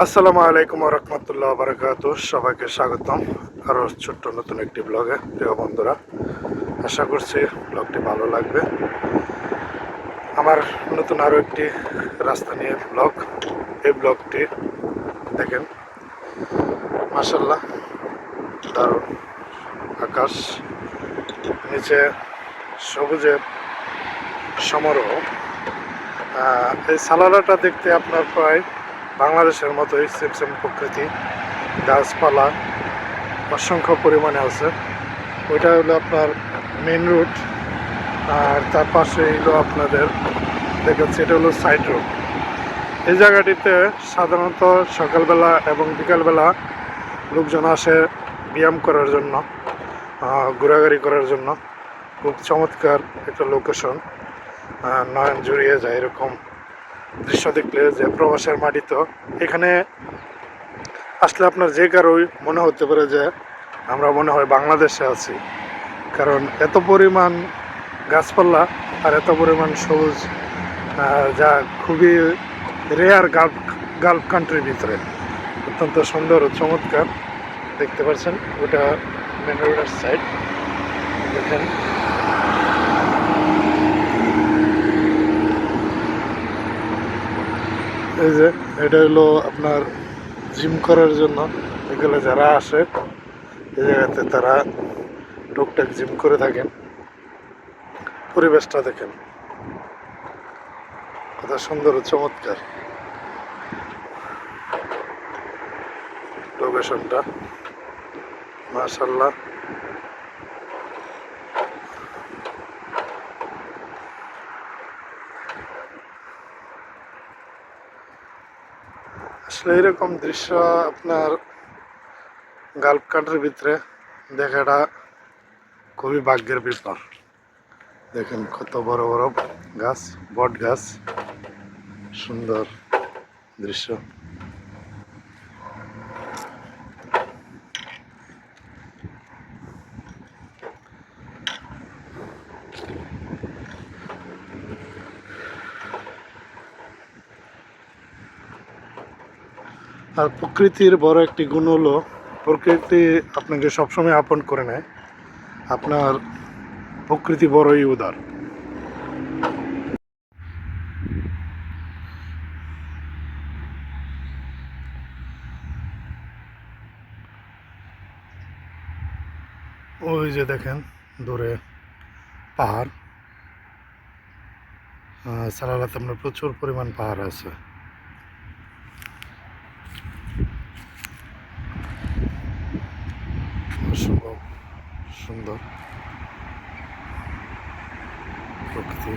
আসসালামু আলাইকুম ওয়া রাহমাতুল্লাহি ওয়া বারাকাতুহু। সবাইকে স্বাগতম আরও ছোট্ট নতুন একটি ব্লগে। প্রিয় বন্ধুরা, আশা করছি ব্লগটি ভালো লাগবে। আমার নতুন আরও একটি রাস্তা নিয়ে ব্লগ। এই ব্লগটি দেখেন, মাশাআল্লাহ দারুণ আকাশ, নিচে সবুজের সমারোহ। এই সালালাটা দেখতে আপনার প্রায় বাংলাদেশের মতোই সেম সেম প্রকৃতি, গাছপালা অসংখ্য পরিমাণে আছে। ওইটা হলো আপনার মেন রুট, আর তার পাশে হলো আপনাদের দেখাচ্ছে এটা হলো সাইড রোড। এই জায়গাটিতে সাধারণত সকালবেলা এবং বিকালবেলা লোকজন আসে ব্যায়াম করার জন্য, ঘোরাঘুরি করার জন্য। খুব চমৎকার একটা লোকেশন, নয়ন জুড়িয়ে যায় এরকম দৃশ্য দেখলে, যে প্রবাসের মাটি। তো এখানে আসলে আপনার যে কারোই মনে হতে পারে যে আমরা মনে হয় বাংলাদেশে আছি, কারণ এত পরিমাণ গাছপালা আর এত পরিমাণ সবুজ, যা খুবই রেয়ার গালফ কান্ট্রির ভিতরে। অত্যন্ত সুন্দর ও চমৎকার দেখতে পাচ্ছেন। ওটা মেন রোডের সাইড, দেখেন এই যে এটা হলো আপনার জিম করার জন্য। এগুলো যারা আসে এই জায়গাতে তারা টুকটাক জিম করে থাকেন। পরিবেশটা দেখেন কত সুন্দর ও চমৎকার লোকেশনটা, মাশাআল্লাহ। আসলে এরকম দৃশ্য আপনার গালফ কান্ট্রির ভিতরে দেখাটা খুবই ভাগ্যের ব্যাপার। দেখেন কত বড় বড় গাছ, বট গাছ, সুন্দর দৃশ্য। আর প্রকৃতির বড় একটি গুণ হলো, প্রকৃতি আপনাকে সবসময় আপন করে নেয়। আপনার প্রকৃতি বড়ই উদার। ওই যে দেখেন দূরে পাহাড়, সালালাতে আপনার প্রচুর পরিমাণ পাহাড় আছে। অসম্ভব সুন্দর প্রকৃতি।